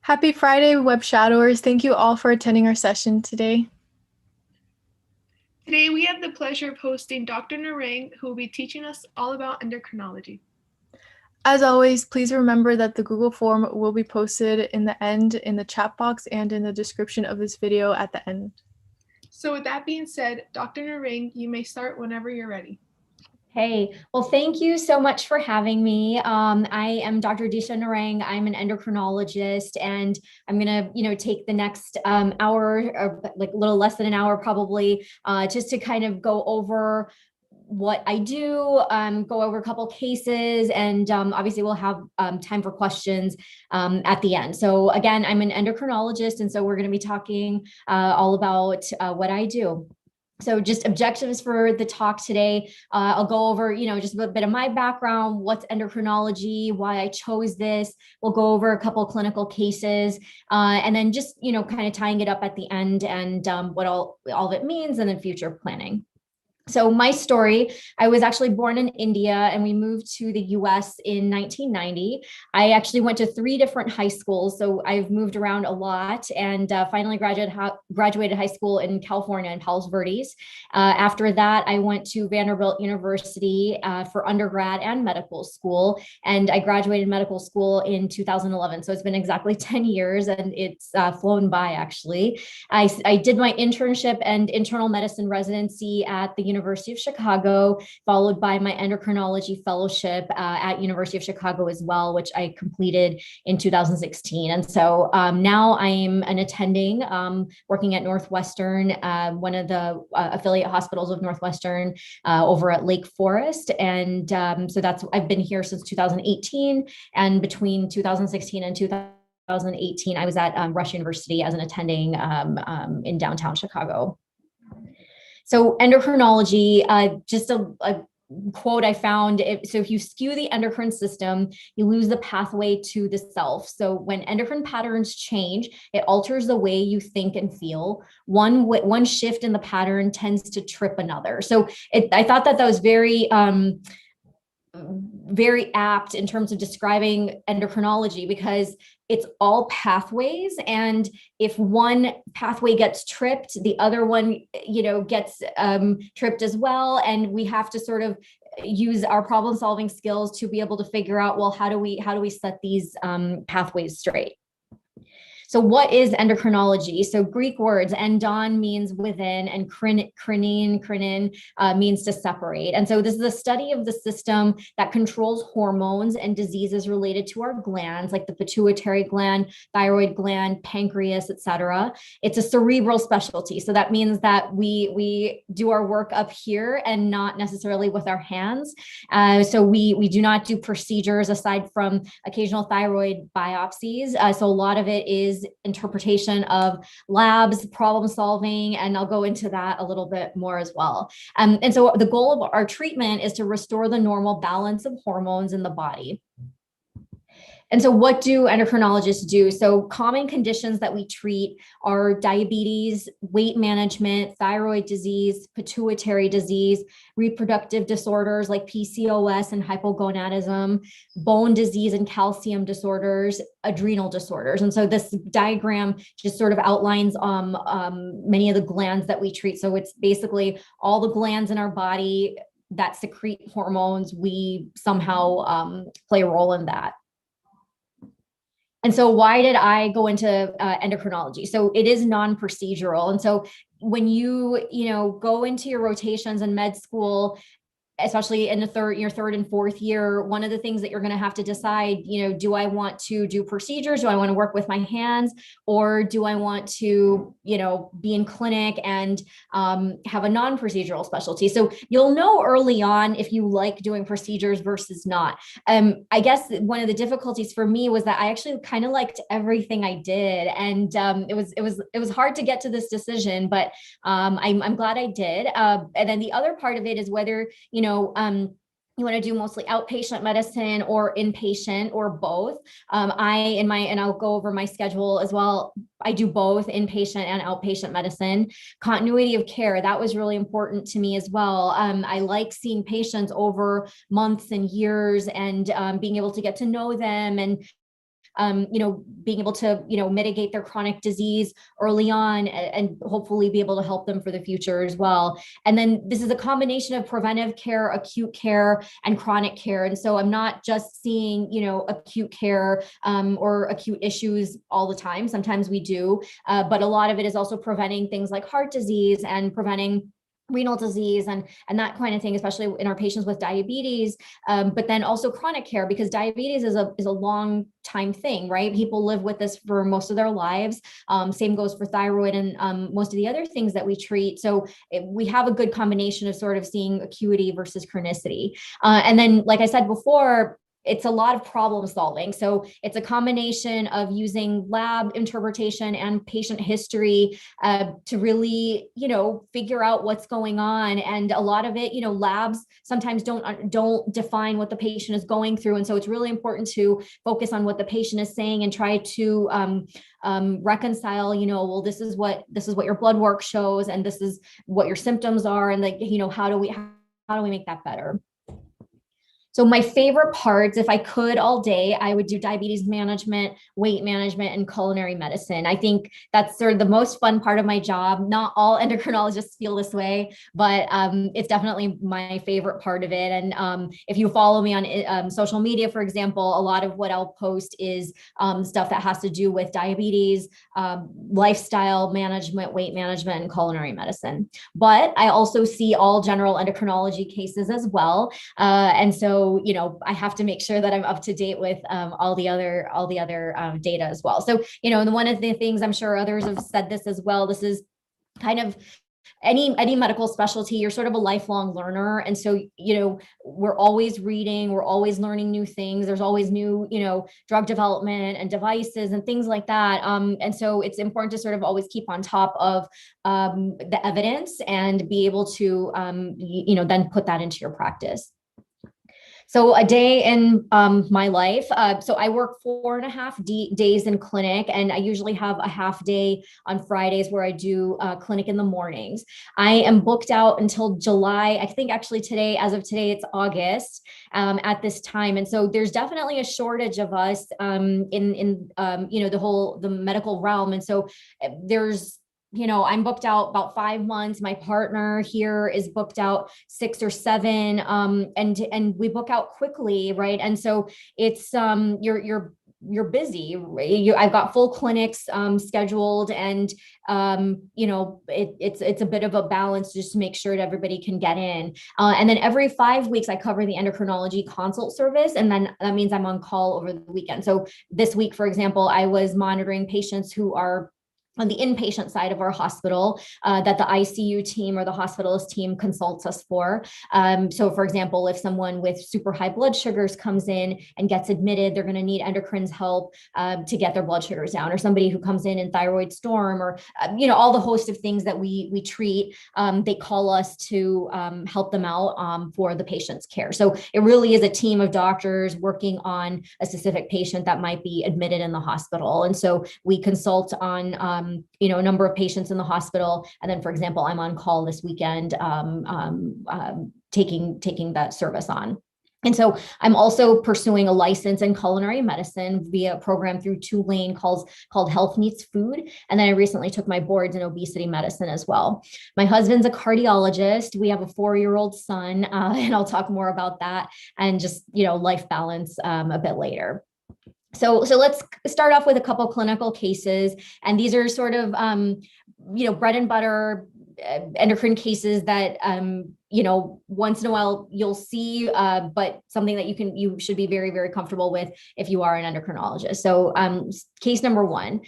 Happy Friday, Web Shadowers. Thank you all for attending our session today. Today we have the pleasure of hosting Dr. Narang, who will be teaching us all about endocrinology. As always, please remember that the Google form will be posted in the end in the chat box and in the description of this video at the end. So with that being said, Dr. Narang, you may start whenever you're ready. Hey, well, thank you so much for having me. I am Dr. Disha Narang. I'm an endocrinologist, and I'm gonna, take the next hour, or like a little less than an hour, probably, just to kind of go over what I do, go over a couple cases, and obviously we'll have time for questions at the end. So again, I'm an endocrinologist, and so we're going to be talking all about what I do. So just objectives for the talk today. I'll go over, just a bit of my background, what's endocrinology, why I chose this. We'll go over a couple of clinical cases, and then just, kind of tying it up at the end and what all of it means, and then future planning. So my story, I was actually born in India and we moved to the US in 1990. I actually went to 3 different high schools. So I've moved around a lot and finally graduated high school in California in Palos Verdes. After that, I went to Vanderbilt University for undergrad and medical school. And I graduated medical school in 2011. So it's been exactly 10 years and it's flown by actually. I did my internship and internal medicine residency at the University of Chicago, followed by my endocrinology fellowship at University of Chicago as well, which I completed in 2016. And so now I'm an attending, working at Northwestern, one of the affiliate hospitals of Northwestern over at Lake Forest. And so I've been here since 2018, and between 2016 and 2018, I was at Rush University as an attending in downtown Chicago. So endocrinology, just a quote I found. So if you skew the endocrine system, you lose the pathway to the self. So when endocrine patterns change, it alters the way you think and feel. One shift in the pattern tends to trip another. So I thought that was very apt in terms of describing endocrinology, because it's all pathways. And if one pathway gets tripped, the other one, gets tripped as well. And we have to sort of use our problem solving skills to be able to figure out, well, how do we set these pathways straight? So what is endocrinology? So Greek words, endon means within, and krinin means to separate. And so this is a study of the system that controls hormones and diseases related to our glands, like the pituitary gland, thyroid gland, pancreas, etc. It's a cerebral specialty. So that means that we do our work up here and not necessarily with our hands. So we do not do procedures aside from occasional thyroid biopsies. So a lot of it is interpretation of labs, problem solving, and I'll go into that a little bit more as well. And so the goal of our treatment is to restore the normal balance of hormones in the body. And so what do endocrinologists do? So common conditions that we treat are diabetes, weight management, thyroid disease, pituitary disease, reproductive disorders like PCOS and hypogonadism, bone disease and calcium disorders, adrenal disorders. And so this diagram just sort of outlines many of the glands that we treat. So it's basically all the glands in our body that secrete hormones. We somehow play a role in that. And so why did I go into endocrinology? So it is non-procedural. And so when you go into your rotations in med school, especially in your third and fourth year, one of the things that you're going to have to decide, do I want to do procedures? Do I want to work with my hands? Or do I want to, be in clinic and have a non-procedural specialty? So you'll know early on if you like doing procedures versus not. I guess one of the difficulties for me was that I actually kind of liked everything I did. And it was hard to get to this decision, but I'm glad I did. And then the other part of it is whether, you want to do mostly outpatient medicine or inpatient or both. And I'll go over my schedule as well. I do both inpatient and outpatient medicine. Continuity of care, that was really important to me as well. I like seeing patients over months and years and being able to get to know them and being able to, mitigate their chronic disease early on and hopefully be able to help them for the future as well. And then this is a combination of preventive care, acute care, and chronic care. And so I'm not just seeing, acute care or acute issues all the time. Sometimes we do, but a lot of it is also preventing things like heart disease and preventing renal disease and that kind of thing, especially in our patients with diabetes, but then also chronic care, because diabetes is a long time thing, right? People live with this for most of their lives. Same goes for thyroid and most of the other things that we treat. So we have a good combination of sort of seeing acuity versus chronicity. And then, like I said before, it's a lot of problem solving. So it's a combination of using lab interpretation and patient history to really, figure out what's going on. And a lot of it, labs sometimes don't define what the patient is going through. And so it's really important to focus on what the patient is saying and try to reconcile, well, this is what your blood work shows, and this is what your symptoms are. And how do we make that better? So my favorite parts, if I could all day, I would do diabetes management, weight management, and culinary medicine. I think that's sort of the most fun part of my job. Not all endocrinologists feel this way, but it's definitely my favorite part of it. And if you follow me on social media, for example, a lot of what I'll post is stuff that has to do with diabetes, lifestyle management, weight management, and culinary medicine. But I also see all general endocrinology cases as well. And so I have to make sure that I'm up to date with all the other data as well. So, and one of the things, I'm sure others have said this as well, this is kind of any medical specialty, you're sort of a lifelong learner. And so, we're always reading, we're always learning new things. There's always new, drug development and devices and things like that. And so it's important to sort of always keep on top of the evidence and be able to, then put that into your practice. So a day in my life. So I work 4.5 days in clinic, and I usually have a half day on Fridays where I do clinic in the mornings. I am booked out until July. I think actually as of today, it's August at this time. And so there's definitely a shortage of us in the medical realm. And so there's I'm booked out about 5 months. My partner here is booked out 6 or 7, and we book out quickly, right? And so it's you're busy. I've got full clinics scheduled, and it's a bit of a balance just to make sure that everybody can get in. And then every 5 weeks, I cover the endocrinology consult service, and then that means I'm on call over the weekend. So this week, for example, I was monitoring patients who are on the inpatient side of our hospital that the ICU team or the hospitalist team consults us for. So for example, if someone with super high blood sugars comes in and gets admitted, they're going to need endocrine's help to get their blood sugars down, or somebody who comes in thyroid storm, or, all the host of things that we treat, they call us to help them out for the patient's care. So it really is a team of doctors working on a specific patient that might be admitted in the hospital. And so we consult on a number of patients in the hospital. And then, for example, I'm on call this weekend, taking that service on. And so I'm also pursuing a license in culinary medicine via a program through Tulane called Health Meets Food. And then I recently took my boards in obesity medicine as well. My husband's a cardiologist. We have a 4-year-old son, and I'll talk more about that and just, life balance a bit later. So let's start off with a couple clinical cases. And these are sort of, bread and butter endocrine cases that, once in a while you'll see, but something that you should be very, very comfortable with if you are an endocrinologist. So case number 1.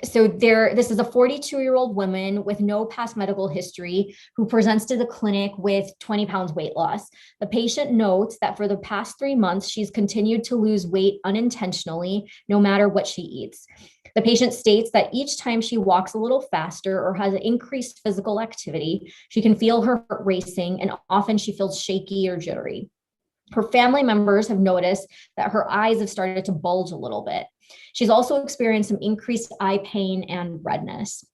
This is a 42-year-old woman with no past medical history who presents to the clinic with 20 pounds weight loss. The patient notes that for the past 3 months, she's continued to lose weight unintentionally, no matter what she eats. The patient states that each time she walks a little faster or has increased physical activity, she can feel her heart racing, and often she feels shaky or jittery. Her family members have noticed that her eyes have started to bulge a little bit. She's also experienced some increased eye pain and redness.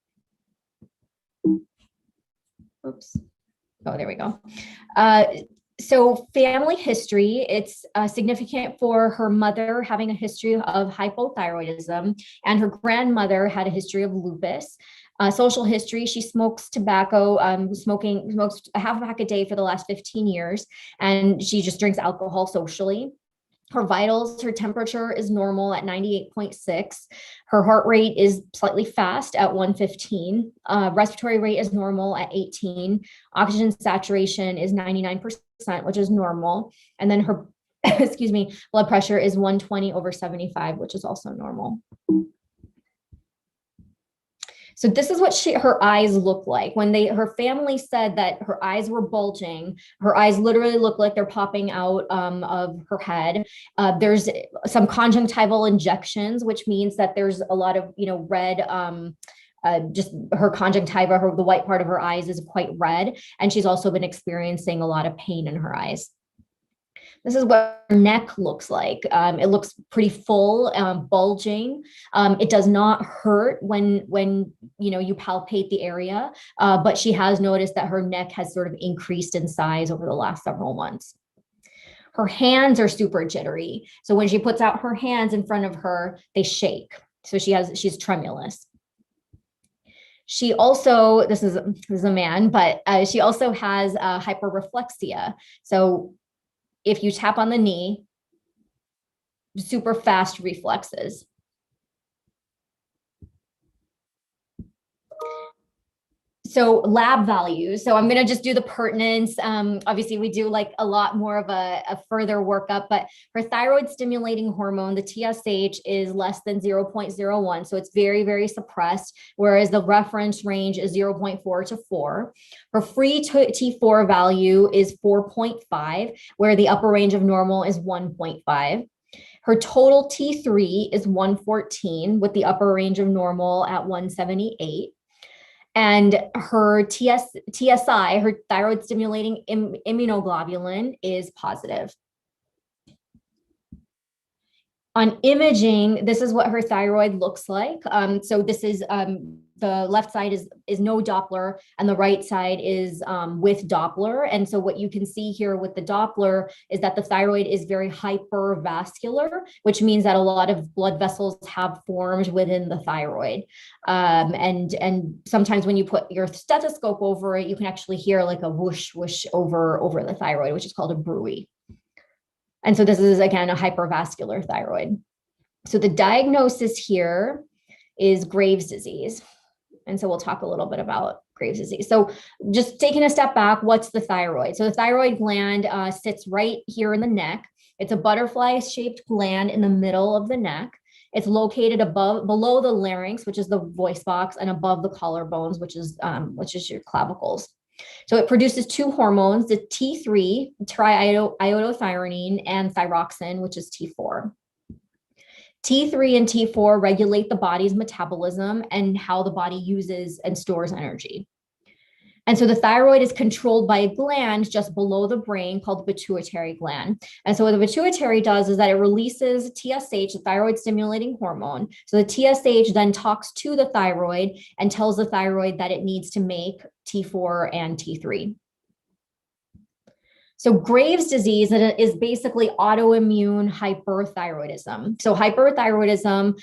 Oops. Oh, there we go. So family history, it's significant for her mother having a history of hypothyroidism, and her grandmother had a history of lupus. Social history, she smokes tobacco, smokes a half a pack a day for the last 15 years, and she just drinks alcohol socially. Her vitals, her temperature is normal at 98.6. Her heart rate is slightly fast at 115. Respiratory rate is normal at 18. Oxygen saturation is 99%, which is normal. And then her, excuse me, blood pressure is 120/75, which is also normal. So this is what her eyes look like. When her family said that her eyes were bulging, her eyes literally look like they're popping out of her head. There's some conjunctival injections, which means that there's a lot of, red, just her conjunctiva, the white part of her eyes is quite red. And she's also been experiencing a lot of pain in her eyes. This is what her neck looks like. It looks pretty full, bulging. It does not hurt when you palpate the area, but she has noticed that her neck has sort of increased in size over the last several months. Her hands are super jittery. So when she puts out her hands in front of her, they shake. So she's tremulous. She also, this is a man, but she also has hyperreflexia. So if you tap on the knee, super fast reflexes. So lab values. So I'm going to just do the pertinence. Obviously, we do like a lot more of a further workup, but her thyroid stimulating hormone, the TSH, is less than 0.01. So it's very, very suppressed, whereas the reference range is 0.4 to 4. Her free T4 value is 4.5, where the upper range of normal is 1.5. Her total T3 is 114, with the upper range of normal at 178. And her TSI, her thyroid stimulating immunoglobulin, is positive. On imaging, this is what her thyroid looks like. So this is the left side is no Doppler, and the right side is with Doppler. And so what you can see here with the Doppler is that the thyroid is very hypervascular, which means that a lot of blood vessels have formed within the thyroid. And sometimes when you put your stethoscope over it, you can actually hear like a whoosh, whoosh over the thyroid, which is called a bruit. And so this is, again, a hypervascular thyroid. So the diagnosis here is Graves' disease. And so we'll talk a little bit about Graves' disease. So just taking a step back, what's the thyroid? So the thyroid gland sits right here in the neck. It's a butterfly-shaped gland in the middle of the neck. It's located below the larynx, which is the voice box, and above the collarbones, which is your clavicles. So it produces two hormones, the T3, triiodothyronine, and thyroxine, which is T4. T3 and T4 regulate the body's metabolism and how the body uses and stores energy. And so the thyroid is controlled by a gland just below the brain called the pituitary gland. And so what the pituitary does is that it releases TSH, the thyroid stimulating hormone. So the TSH then talks to the thyroid and tells the thyroid that it needs to make T4 and T3. So Graves' disease is basically autoimmune hyperthyroidism. So hyperthyroidism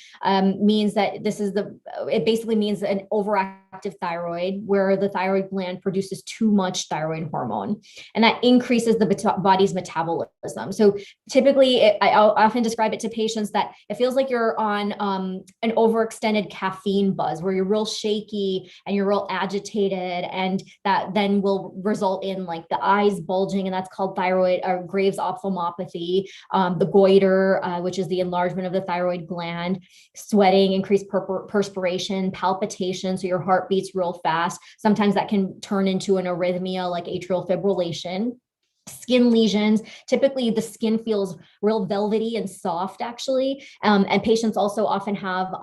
means that it basically means an overactive thyroid where the thyroid gland produces too much thyroid hormone, and that increases the body's metabolism. So typically, I often describe it to patients that it feels like you're on an overextended caffeine buzz where you're real shaky and you're real agitated, and that then will result in like the eyes bulging, and that's called thyroid or Graves' ophthalmopathy, the goiter, which is the enlargement of the thyroid gland, sweating, increased perspiration, palpitation, so your heart beats real fast. Sometimes that can turn into an arrhythmia like atrial fibrillation. Skin lesions, typically the skin feels real velvety and soft actually, and patients also often have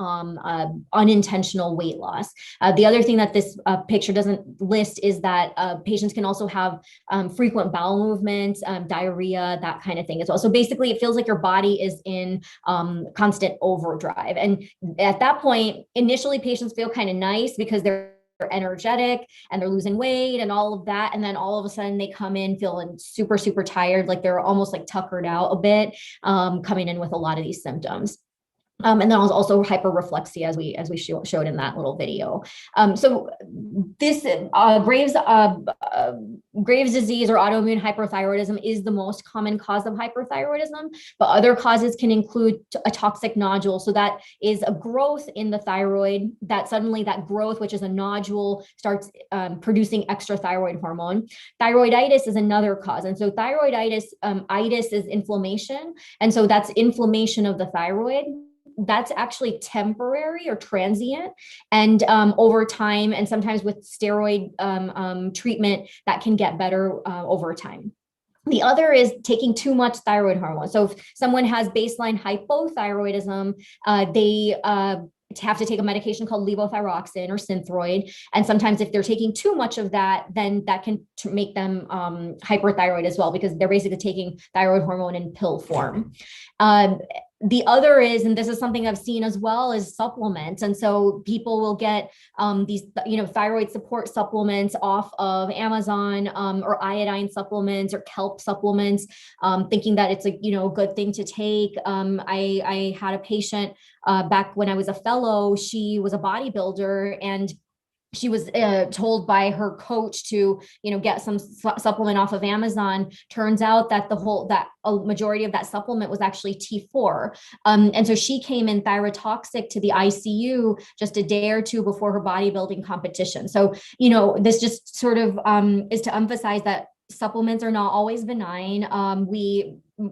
unintentional weight loss. The other thing that this picture doesn't list is that patients can also have frequent bowel movements, diarrhea, that kind of thing as well. So basically it feels like your body is in constant overdrive, and at that point initially patients feel kind of nice because they're energetic and they're losing weight and all of that. And then all of a sudden they come in feeling super, super tired, like they're almost like tuckered out a bit, coming in with a lot of these symptoms. And then also hyperreflexia, as we showed in that little video. So this Graves' disease or autoimmune hyperthyroidism is the most common cause of hyperthyroidism, but other causes can include a toxic nodule. So that is a growth in the thyroid that suddenly that growth, which is a nodule, starts producing extra thyroid hormone. Thyroiditis is another cause. And so thyroiditis, itis is inflammation. And so that's inflammation of the thyroid. That's actually temporary or transient. And over time, and sometimes with steroid treatment, that can get better over time. The other is taking too much thyroid hormone. So if someone has baseline hypothyroidism, they have to take a medication called levothyroxine or Synthroid. And sometimes if they're taking too much of that, then that can make them hyperthyroid as well, because they're basically taking thyroid hormone in pill form. The other is, and this is something I've seen as well, is supplements. And so people will get these, thyroid support supplements off of Amazon, or iodine supplements or kelp supplements, thinking that it's a good thing to take. I had a patient back when I was a fellow. She was a bodybuilder, and she was told by her coach to, get some supplement off of Amazon. Turns out that a majority of that supplement was actually T4. And so she came in thyrotoxic to the ICU just a day or two before her bodybuilding competition. So, this just sort of is to emphasize that supplements are not always benign.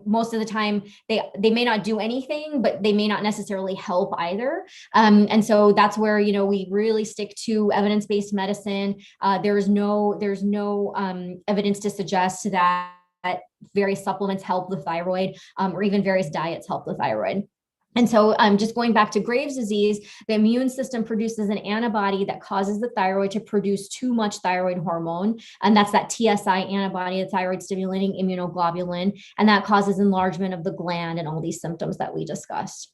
Most of the time they may not do anything, but they may not necessarily help either. And so that's where, we really stick to evidence-based medicine. There's no evidence to suggest that various supplements help the thyroid, or even various diets help the thyroid. And so just going back to Graves' disease, the immune system produces an antibody that causes the thyroid to produce too much thyroid hormone. And that's that TSI antibody, the thyroid stimulating immunoglobulin. And that causes enlargement of the gland and all these symptoms that we discussed.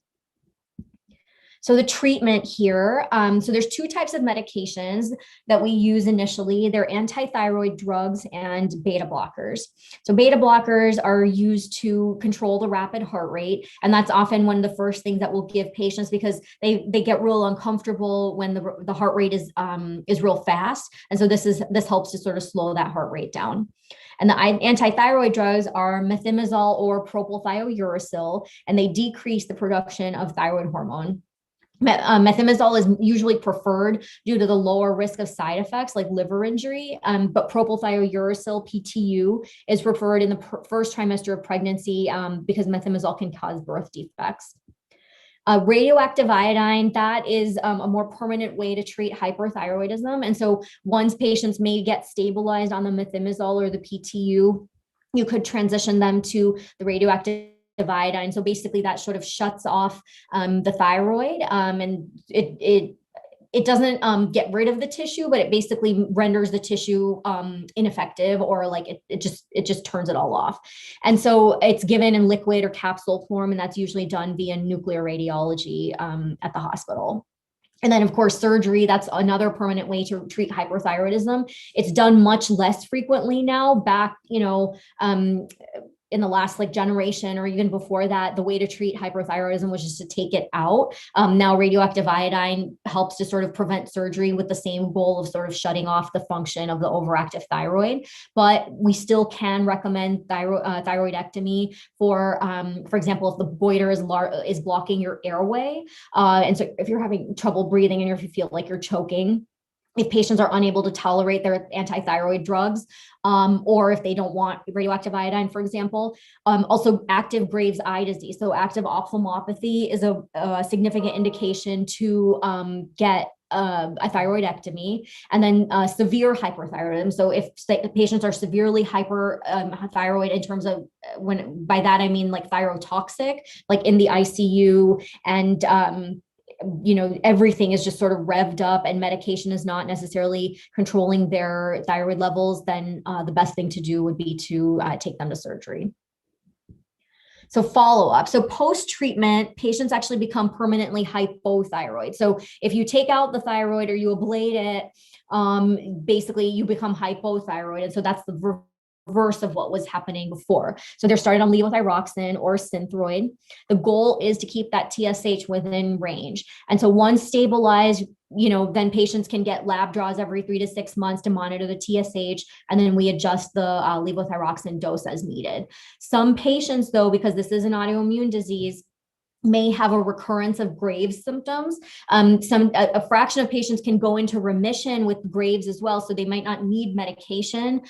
So the treatment here, so there's two types of medications that we use initially. They're anti-thyroid drugs and beta blockers. So beta blockers are used to control the rapid heart rate. And that's often one of the first things that we'll give patients, because they get real uncomfortable when the heart rate is real fast. And so this helps to sort of slow that heart rate down. And the anti-thyroid drugs are methimazole or propylthiouracil, and they decrease the production of thyroid hormone. Methimazole is usually preferred due to the lower risk of side effects like liver injury, but propylthiouracil, PTU, is preferred in the first trimester of pregnancy because methimazole can cause birth defects. Radioactive iodine, that is a more permanent way to treat hyperthyroidism. And so once patients may get stabilized on the methimazole or the PTU, you could transition them to the radioactive iodine. So basically that sort of shuts off the thyroid, and it doesn't get rid of the tissue, but it basically renders the tissue ineffective, or like it just turns it all off. And so it's given in liquid or capsule form, and that's usually done via nuclear radiology at the hospital. And then, of course, surgery, that's another permanent way to treat hyperthyroidism. It's done much less frequently now. Back, in the last generation, or even before that, the way to treat hyperthyroidism was just to take it out. Now radioactive iodine helps to sort of prevent surgery with the same goal of sort of shutting off the function of the overactive thyroid. But we still can recommend thyroidectomy for example, if the goiter is blocking your airway. And so if you're having trouble breathing and if you feel like you're choking, if patients are unable to tolerate their anti-thyroid drugs, or if they don't want radioactive iodine, for example. Also active Graves' eye disease. So active ophthalmopathy is a significant indication to get a thyroidectomy. And then severe hyperthyroidism. So if patients are severely hyperthyroid in terms of, by that I mean like thyrotoxic, like in the ICU, and everything is just sort of revved up and medication is not necessarily controlling their thyroid levels, then the best thing to do would be to take them to surgery. So follow-up. So post-treatment, patients actually become permanently hypothyroid. So if you take out the thyroid or you ablate it, basically you become hypothyroid. And so that's the reverse of what was happening before. So they're started on levothyroxine or Synthroid. The goal is to keep that TSH within range. And so once stabilized, then patients can get lab draws every 3 to 6 months to monitor the TSH, and then we adjust the levothyroxine dose as needed. Some patients, though, because this is an autoimmune disease, may have a recurrence of Graves symptoms. A fraction of patients can go into remission with Graves as well, so they might not need medication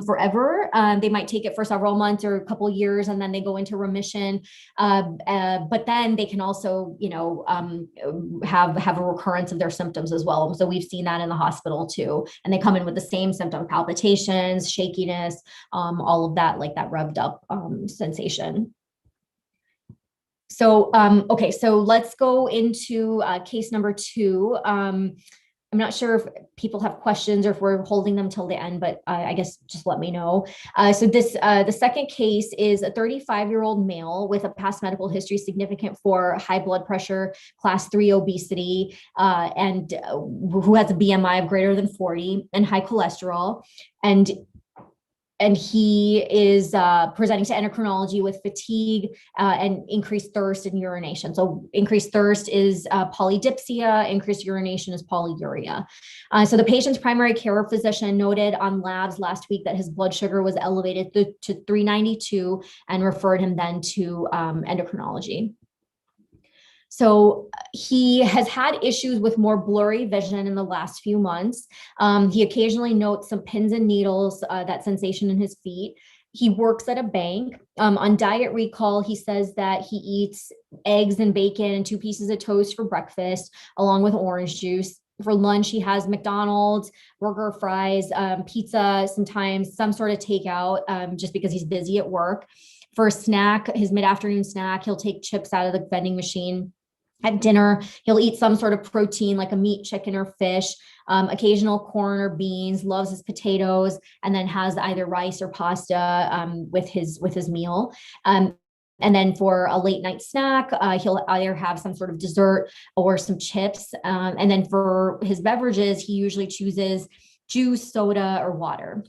forever. They might take it for several months or a couple years, and then they go into remission. But then they can also, have a recurrence of their symptoms as well. So we've seen that in the hospital too, and they come in with the same symptom: palpitations, shakiness, all of that, like that revved up sensation. So, okay, so let's go into case number 2. I'm not sure if people have questions or if we're holding them till the end, but I guess just let me know. So the second case is a 35-year-old male with a past medical history significant for high blood pressure, class 3 obesity, and who has a BMI of greater than 40 and high cholesterol. And he is presenting to endocrinology with fatigue and increased thirst and urination. So increased thirst is polydipsia, increased urination is polyuria. So the patient's primary care physician noted on labs last week that his blood sugar was elevated to 392 and referred him then to endocrinology. So he has had issues with more blurry vision in the last few months. He occasionally notes some pins and needles, that sensation in his feet. He works at a bank. On diet recall, he says that he eats eggs and bacon and 2 pieces of toast for breakfast, along with orange juice. For lunch, he has McDonald's, burger, fries, pizza, sometimes some sort of takeout, just because he's busy at work. For a snack, his mid-afternoon snack, he'll take chips out of the vending machine. At dinner, he'll eat some sort of protein like a meat, chicken, or fish, occasional corn or beans, loves his potatoes, and then has either rice or pasta with his meal. And then for a late night snack, he'll either have some sort of dessert or some chips. And then for his beverages, he usually chooses juice, soda, or water.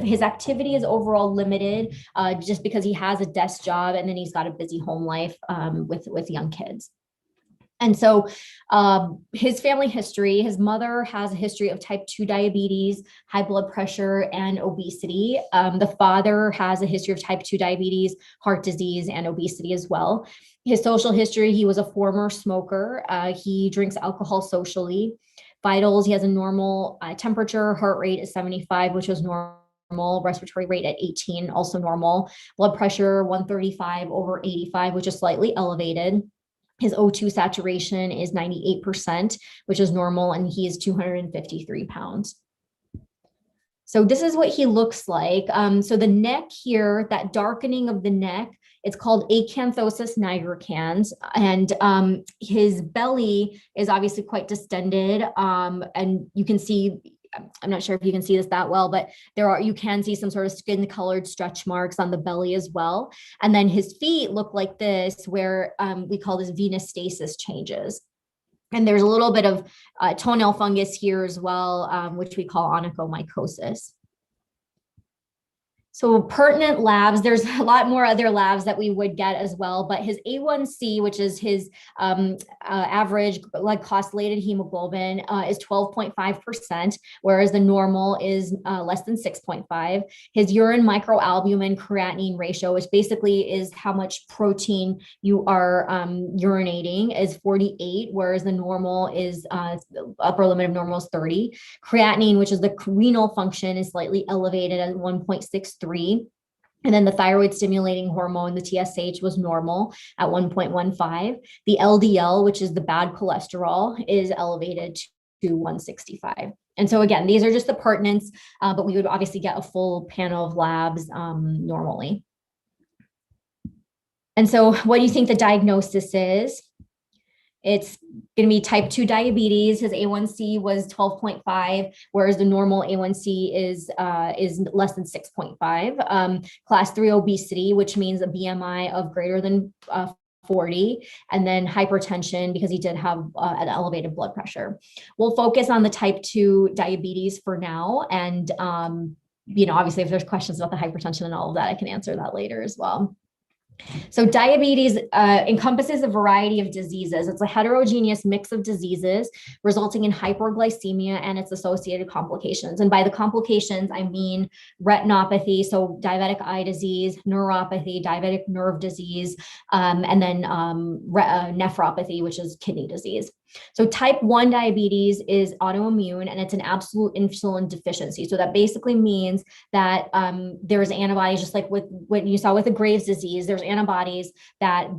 His activity is overall limited just because he has a desk job and then he's got a busy home life with young kids. And so his family history, his mother has a history of type 2 diabetes, high blood pressure, and obesity. The father has a history of type 2 diabetes, heart disease, and obesity as well. His social history, he was a former smoker. He drinks alcohol socially. Vitals, he has a normal temperature, heart rate is 75, which was normal. Respiratory rate at 18, also normal. Blood pressure, 135/85, which is slightly elevated. His O2 saturation is 98%, which is normal, and he is 253 pounds. So this is what he looks like. So the neck here, that darkening of the neck, it's called acanthosis nigricans, and his belly is obviously quite distended, and you can see, I'm not sure if you can see this that well, but you can see some sort of skin colored stretch marks on the belly as well. And then his feet look like this, where we call this venous stasis changes. And there's a little bit of toenail fungus here as well, which we call onychomycosis. So pertinent labs, there's a lot more other labs that we would get as well, but his A1C, which is his average glycosylated hemoglobin, is 12.5%, whereas the normal is less than 6.5. His urine microalbumin creatinine ratio, which basically is how much protein you are urinating, is 48, whereas the normal is, the upper limit of normal is 30. Creatinine, which is the renal function, is slightly elevated at 1.63. And then the thyroid stimulating hormone, the TSH, was normal at 1.15. The LDL, which is the bad cholesterol, is elevated to 165. And so again, these are just the pertinents, but we would obviously get a full panel of labs normally. And so what do you think the diagnosis is? It's going to be type 2 diabetes. His A1C was 12.5, whereas the normal A1C is less than 6.5. Class 3 obesity, which means a BMI of greater than 40, and then hypertension because he did have an elevated blood pressure. We'll focus on the type 2 diabetes for now. And, obviously if there's questions about the hypertension and all of that, I can answer that later as well. So diabetes encompasses a variety of diseases. It's a heterogeneous mix of diseases resulting in hyperglycemia and its associated complications. And by the complications, I mean retinopathy, so diabetic eye disease, neuropathy, diabetic nerve disease, and then nephropathy, which is kidney disease. So type 1 diabetes is autoimmune, and it's an absolute insulin deficiency. So that basically means that there's antibodies, just like with what you saw with the Graves' disease, there's antibodies that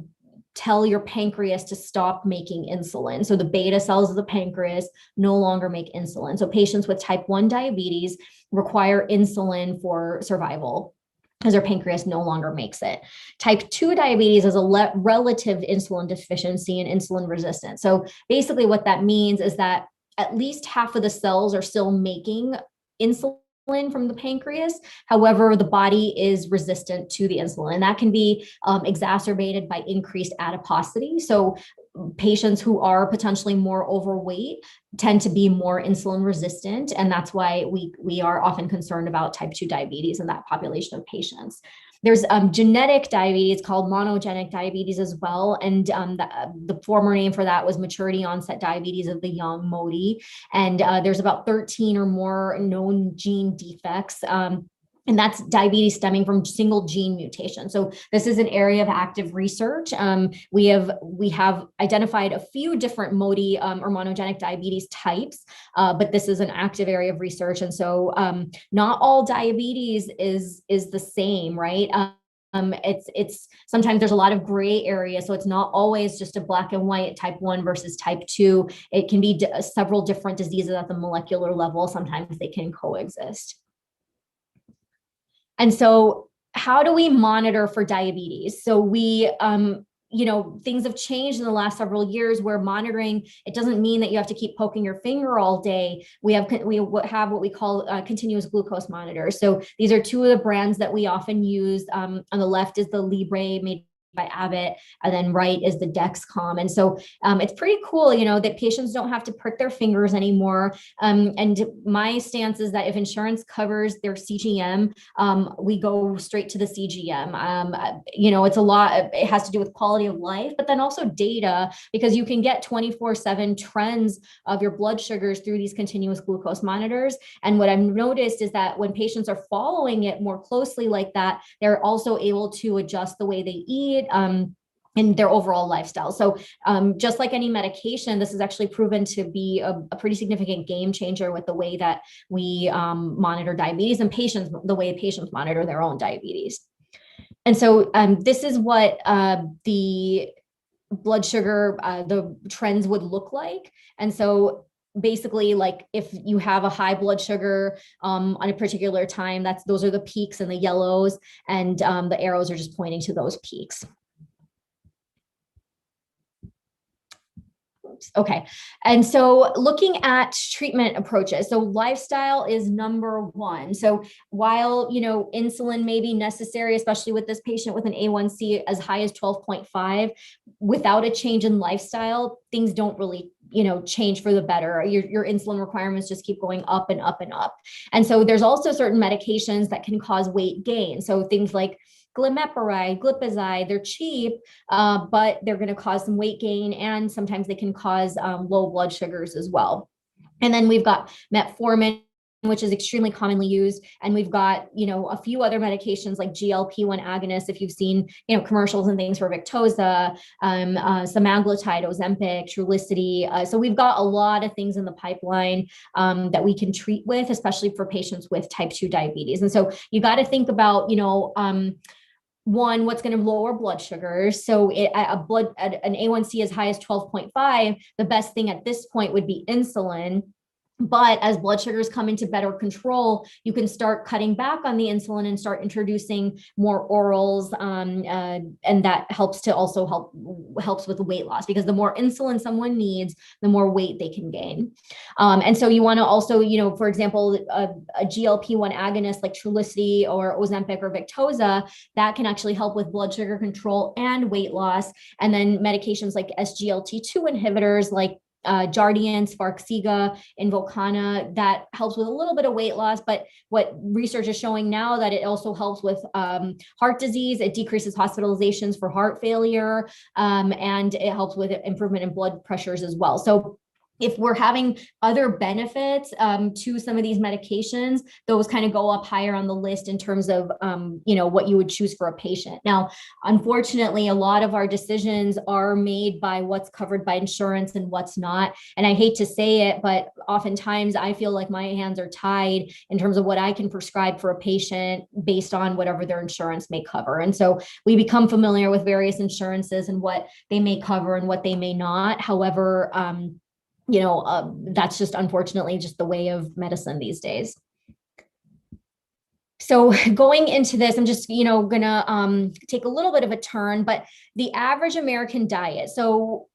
tell your pancreas to stop making insulin. So the beta cells of the pancreas no longer make insulin. So patients with type 1 diabetes require insulin for survival, because their pancreas no longer makes it. Type 2 diabetes is a relative insulin deficiency and insulin resistance. So basically what that means is that at least half of the cells are still making insulin from the pancreas. However, the body is resistant to the insulin, and that can be exacerbated by increased adiposity. So patients who are potentially more overweight tend to be more insulin resistant. And that's why we are often concerned about type 2 diabetes in that population of patients. There's genetic diabetes called monogenic diabetes as well. And the former name for that was maturity onset diabetes of the young, MODY. And there's about 13 or more known gene defects. And that's diabetes stemming from single gene mutation. So this is an area of active research. We have identified a few different MODY or monogenic diabetes types, but this is an active area of research. And so not all diabetes is the same, right? It's sometimes there's a lot of gray area. So it's not always just a black and white type 1 versus type 2. It can be several different diseases at the molecular level. Sometimes they can coexist. And so how do we monitor for diabetes? So we, things have changed in the last several years where monitoring, it doesn't mean that you have to keep poking your finger all day. We have what we call continuous glucose monitors. So these are two of the brands that we often use. On the left is the Libre made by Abbott, and then right is the Dexcom. And so it's pretty cool, that patients don't have to prick their fingers anymore. And my stance is that if insurance covers their CGM, we go straight to the CGM. It's a lot, it has to do with quality of life, but then also data, because you can get 24/7 trends of your blood sugars through these continuous glucose monitors. And what I've noticed is that when patients are following it more closely like that, they're also able to adjust the way they eat, in their overall lifestyle. So just like any medication, this is actually proven to be a pretty significant game changer with the way that we monitor diabetes and the way patients monitor their own diabetes. And so this is what the blood sugar, the trends would look like. And so basically, like if you have a high blood sugar on a particular time, those are the peaks and the yellows, and the arrows are just pointing to those peaks. Okay. And so looking at treatment approaches, so lifestyle is number one. So while, insulin may be necessary, especially with this patient with an A1C as high as 12.5, without a change in lifestyle, things don't really change for the better. Your insulin requirements just keep going up and up and up. And so there's also certain medications that can cause weight gain. So things like glimepiride, glipizide, they're cheap, but they're going to cause some weight gain, and sometimes they can cause low blood sugars as well. And then we've got metformin, which is extremely commonly used. And we've got, a few other medications like GLP-1 agonists, if you've seen, commercials and things for Victoza, semaglutide, Ozempic, Trulicity. So we've got a lot of things in the pipeline that we can treat with, especially for patients with type 2 diabetes. And so you got to think about, one, what's going to lower blood sugars. So an A1C as high as 12.5, the best thing at this point would be insulin. But as blood sugars come into better control, you can start cutting back on the insulin and start introducing more orals, and that helps to also helps with weight loss, because the more insulin someone needs, the more weight they can gain. And so you want to also, for example, a GLP-1 agonist like Trulicity or Ozempic or Victoza, that can actually help with blood sugar control and weight loss. And then medications like SGLT2 inhibitors like Jardiance, Farxiga, Invokana, that helps with a little bit of weight loss. But what research is showing now, that it also helps with heart disease. It decreases hospitalizations for heart failure, and it helps with improvement in blood pressures as well. So if we're having other benefits to some of these medications, those kind of go up higher on the list in terms of, what you would choose for a patient. Now, unfortunately, a lot of our decisions are made by what's covered by insurance and what's not. And I hate to say it, but oftentimes I feel like my hands are tied in terms of what I can prescribe for a patient based on whatever their insurance may cover. And so we become familiar with various insurances and what they may cover and what they may not. However, that's just unfortunately just the way of medicine these days. So going into this, I'm just, gonna take a little bit of a turn, but the average American diet. So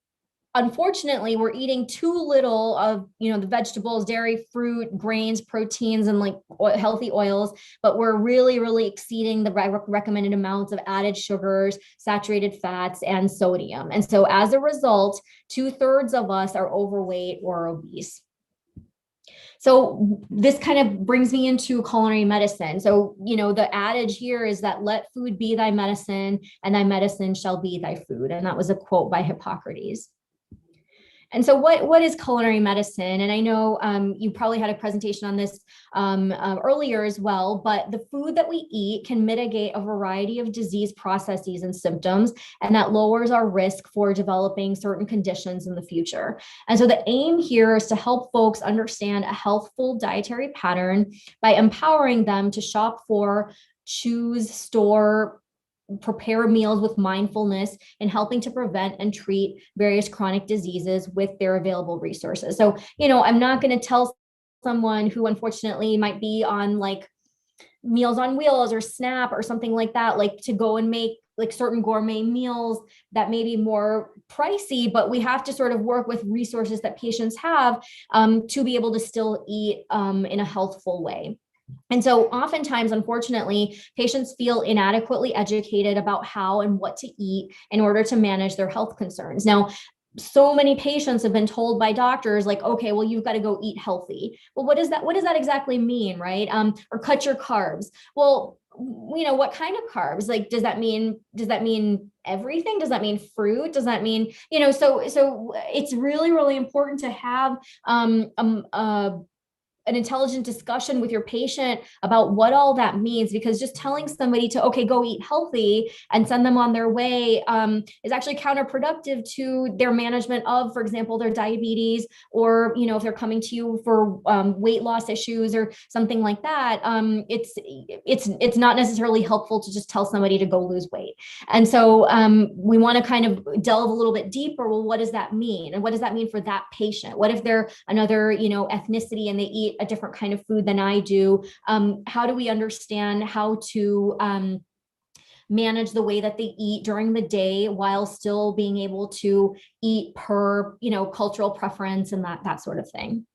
unfortunately, we're eating too little of, the vegetables, dairy, fruit, grains, proteins, and healthy oils, but we're really, really exceeding the recommended amounts of added sugars, saturated fats, and sodium. And so as a result, 2/3 of us are overweight or obese. So this kind of brings me into culinary medicine. So, the adage here is that let food be thy medicine, and thy medicine shall be thy food. And that was a quote by Hippocrates. And so what is culinary medicine? And I know you probably had a presentation on this earlier as well, but the food that we eat can mitigate a variety of disease processes and symptoms, and that lowers our risk for developing certain conditions in the future. And so the aim here is to help folks understand a healthful dietary pattern by empowering them to shop for, choose, store, prepare meals with mindfulness, and helping to prevent and treat various chronic diseases with their available resources. So, I'm not going to tell someone who unfortunately might be on Meals on Wheels or SNAP or something like that, to go and make certain gourmet meals that may be more pricey, but we have to sort of work with resources that patients have to be able to still eat in a healthful way. And so oftentimes, unfortunately, patients feel inadequately educated about how and what to eat in order to manage their health concerns. Now, so many patients have been told by doctors okay, well, you've got to go eat healthy. Well, what does that exactly mean, right? Or cut your carbs. Well, what kind of carbs? Does that mean everything? Does that mean fruit? Does that mean, so it's really, really important to have an intelligent discussion with your patient about what all that means, because just telling somebody to, okay, go eat healthy and send them on their way is actually counterproductive to their management of, for example, their diabetes, or, if they're coming to you for weight loss issues or something like that, it's not necessarily helpful to just tell somebody to go lose weight. And so we want to kind of delve a little bit deeper. Well, what does that mean? And what does that mean for that patient? What if they're another, ethnicity and they eat a different kind of food than I do? How do we understand how to manage the way that they eat during the day while still being able to eat per, cultural preference and that sort of thing?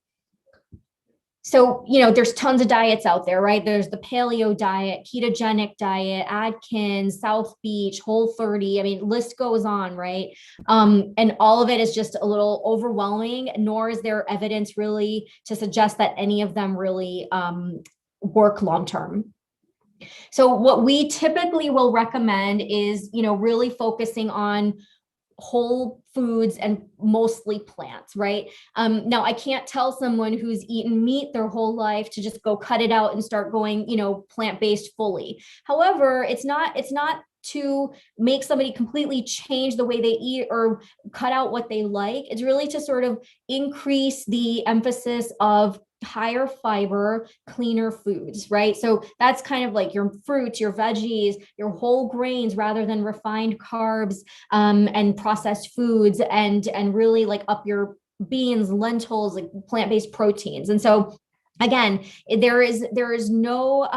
So, there's tons of diets out there, right? There's the paleo diet, ketogenic diet, Atkins, South Beach, Whole30. I mean, list goes on, right? And all of it is just a little overwhelming, nor is there evidence really to suggest that any of them really work long-term. So what we typically will recommend is, really focusing on whole foods and mostly plants, right? Now I can't tell someone who's eaten meat their whole life to just go cut it out and start going, plant-based fully. However, it's not to make somebody completely change the way they eat or cut out what they like. It's really to sort of increase the emphasis of higher fiber, cleaner foods, right? So that's kind of like your fruits, your veggies, your whole grains, rather than refined carbs and processed foods, and really up your beans, lentils, like plant-based proteins. And so again, there's no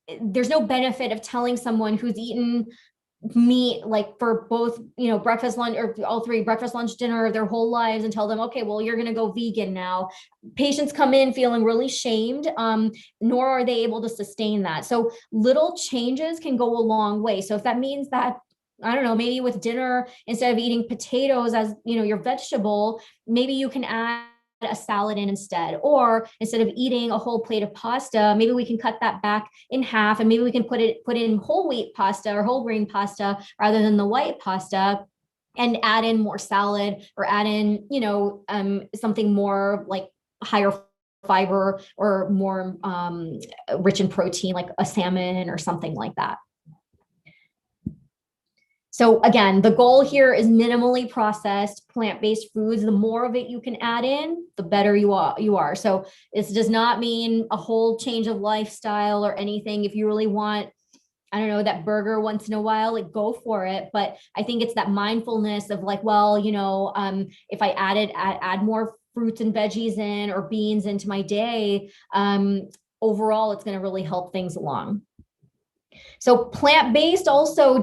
benefit of telling someone who's eaten meat like for both, breakfast, lunch, or all three, breakfast, lunch, dinner, their whole lives, and tell them, okay, well, you're going to go vegan now. Patients come in feeling really shamed, nor are they able to sustain that. So little changes can go a long way. So if that means that, I don't know, maybe with dinner, instead of eating potatoes as, your vegetable, maybe you can add a salad in instead, or instead of eating a whole plate of pasta, maybe we can cut that back in half, and maybe we can put in whole wheat pasta or whole grain pasta rather than the white pasta, and add in more salad, or add in, something more like higher fiber or more rich in protein, like a salmon or something like that. So again, the goal here is minimally processed plant-based foods. The more of it you can add in, the better you are. So this does not mean a whole change of lifestyle or anything. If you really want, I don't know, that burger once in a while, like go for it. But I think it's that mindfulness of like, well, if I add more fruits and veggies in, or beans into my day, overall, it's going to really help things along. So plant-based also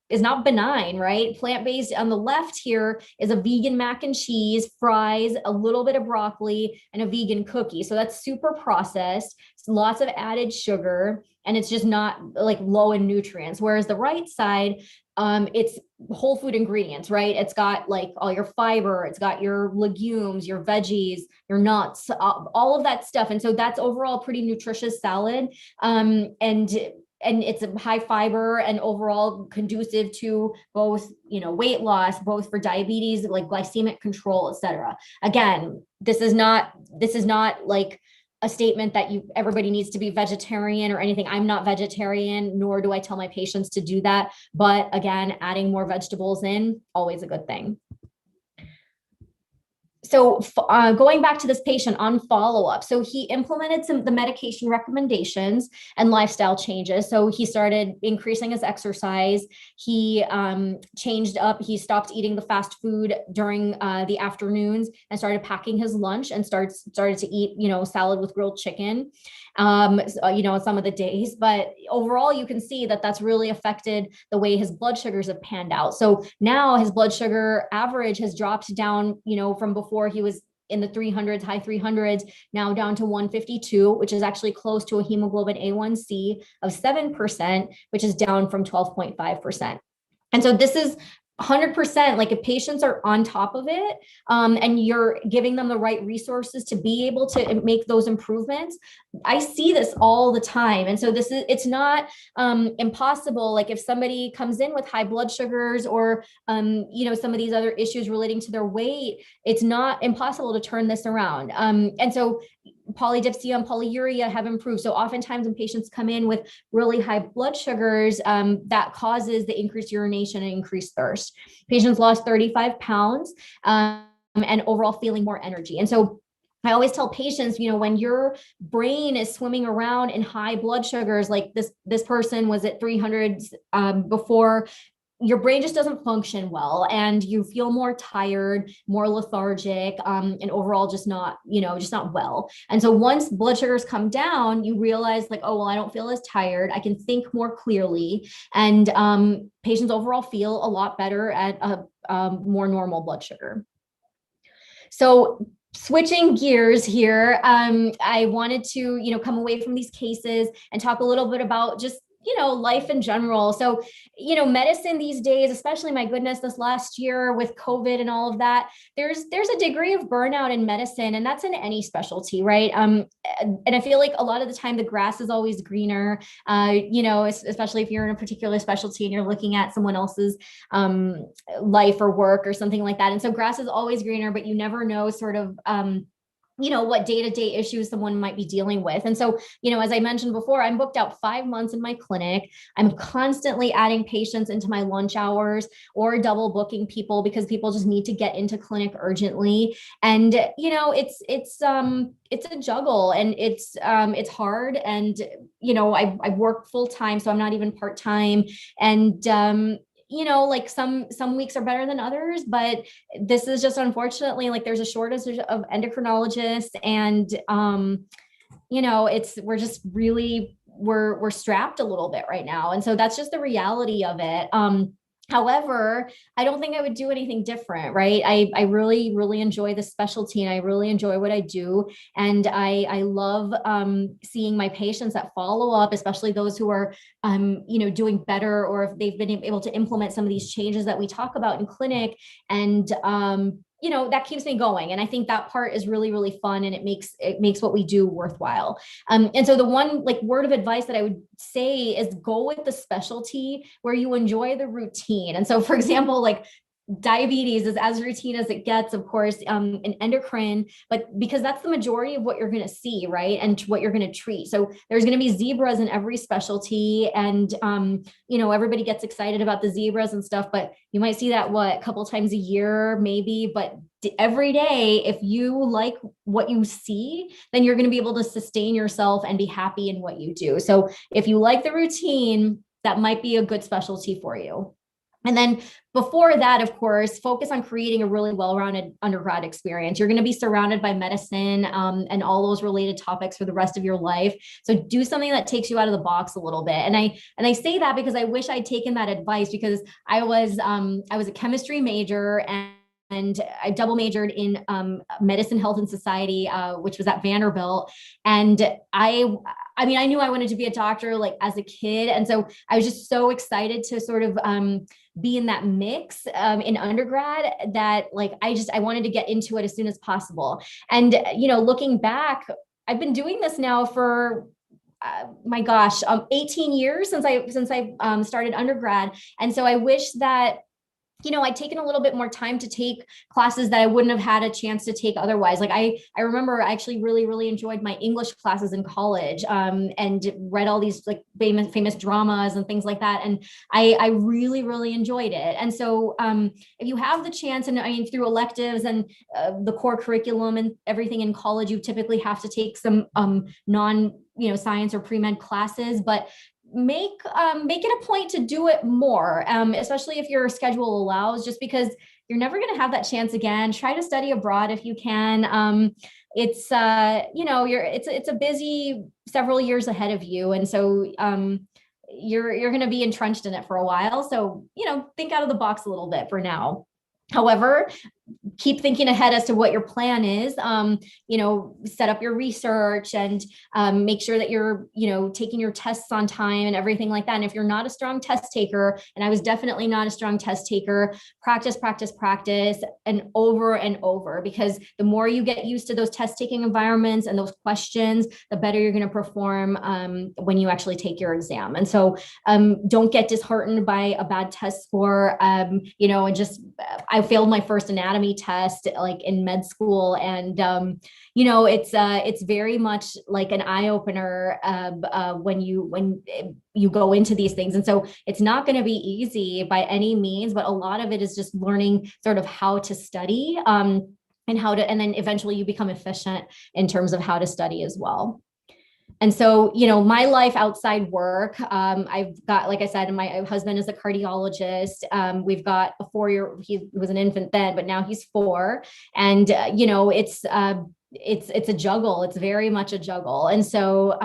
is not benign, right? Plant-based on the left here is a vegan mac and cheese, fries, a little bit of broccoli, and a vegan cookie. So that's super processed, lots of added sugar, and it's just not like low in nutrients. Whereas the right side, it's whole food ingredients, right? It's got like all your fiber, it's got your legumes, your veggies, your nuts, all of that stuff. And so that's overall pretty nutritious salad. And it's a high fiber and overall conducive to both, weight loss, both for diabetes, like glycemic control, et cetera. Again, this is not like a statement that everybody needs to be vegetarian or anything. I'm not vegetarian, nor do I tell my patients to do that. But again, adding more vegetables in, always a good thing. So going back to this patient on follow-up, so he implemented the medication recommendations and lifestyle changes. So he started increasing his exercise. He changed up. He stopped eating the fast food during the afternoons and started packing his lunch, and started to eat, salad with grilled chicken, some of the days. But overall, you can see that that's really affected the way his blood sugars have panned out. So now his blood sugar average has dropped down, from before he was in the 300s, high 300s, now down to 152, which is actually close to a hemoglobin A1C of 7%, which is down from 12.5%. And so this is 100%, like if patients are on top of it, and you're giving them the right resources to be able to make those improvements. I see this all the time. And so it's not impossible. Like if somebody comes in with high blood sugars or, some of these other issues relating to their weight, it's not impossible to turn this around. And so polydipsia and polyuria have improved. So oftentimes when patients come in with really high blood sugars, that causes the increased urination and increased thirst. Patients lost 35 pounds and overall feeling more energy. And so I always tell patients, when your brain is swimming around in high blood sugars, like this person was at 300s before, your brain just doesn't function well, and you feel more tired, more lethargic, and overall just not well. And so once blood sugars come down, you realize like, oh, well, I don't feel as tired. I can think more clearly. And patients overall feel a lot better at a more normal blood sugar. So switching gears here, I wanted to, come away from these cases and talk a little bit about just life in general. So, medicine these days, especially, my goodness, this last year with COVID and all of that, there's a degree of burnout in medicine, and that's in any specialty, right? And I feel like a lot of the time the grass is always greener, especially if you're in a particular specialty and you're looking at someone else's life or work or something like that. And so grass is always greener, but you never know sort of, what day-to-day issues someone might be dealing with. And so, as I mentioned before, I'm booked out 5 months in my clinic. I'm constantly adding patients into my lunch hours or double booking people because people just need to get into clinic urgently. And, it's a juggle, and it's hard. And, I work full time, so I'm not even part-time. And, like some weeks are better than others, but this is just unfortunately like there's a shortage of endocrinologists, and we're just really we're strapped a little bit right now, and so that's just the reality of it. However, I don't think I would do anything different, right? I really, really enjoy the specialty, and I really enjoy what I do. And I love seeing my patients that follow up, especially those who are, doing better, or if they've been able to implement some of these changes that we talk about in clinic. And that keeps me going. And I think that part is really, really fun, and it makes what we do worthwhile. And so the one like word of advice that I would say is go with the specialty where you enjoy the routine. And so, for example, like diabetes is as routine as it gets, of course, in endocrine, but because that's the majority of what you're going to see, right? And what you're going to treat. So there's going to be zebras in every specialty, and, everybody gets excited about the zebras and stuff, but you might see that a couple times a year, maybe, but every day, if you like what you see, then you're going to be able to sustain yourself and be happy in what you do. So if you like the routine, that might be a good specialty for you. And then before that, of course, focus on creating a really well-rounded undergrad experience. You're going to be surrounded by medicine and all those related topics for the rest of your life. So do something that takes you out of the box a little bit. And I say that because I wish I'd taken that advice, because I was a chemistry major, and I double majored in medicine, health, and society, which was at Vanderbilt. And I knew I wanted to be a doctor like as a kid. And so I was just so excited to sort of be in that mix in undergrad, that like, I wanted to get into it as soon as possible. And, looking back, I've been doing this now for 18 years since I started undergrad. And so I wish that I'd taken a little bit more time to take classes that I wouldn't have had a chance to take otherwise. Like I remember I actually really, really enjoyed my English classes in college, and read all these like famous dramas and things like that. And I really, really enjoyed it. And so if you have the chance, and through electives and the core curriculum and everything in college, you typically have to take some science or pre-med classes, but make it a point to do it more, especially if your schedule allows, just because you're never going to have that chance again. Try to study abroad if you can. It's a busy several years ahead of you. And so you're going to be entrenched in it for a while. So, think out of the box a little bit for now. However, keep thinking ahead as to what your plan is. Set up your research, and make sure that you're, taking your tests on time and everything like that. And if you're not a strong test taker, and I was definitely not a strong test taker, practice, and over, because the more you get used to those test taking environments and those questions, the better you're going to perform when you actually take your exam. And so don't get disheartened by a bad test score. I failed my first anatomy test like in med school, and it's very much like an eye opener when you go into these things. And so it's not going to be easy by any means, but a lot of it is just learning sort of how to study, and then eventually you become efficient in terms of how to study as well. And so, my life outside work, I've got, like I said, my husband is a cardiologist. We've got a 4-year, he was an infant then, but now he's 4. And, it's a juggle. It's very much a juggle. And so,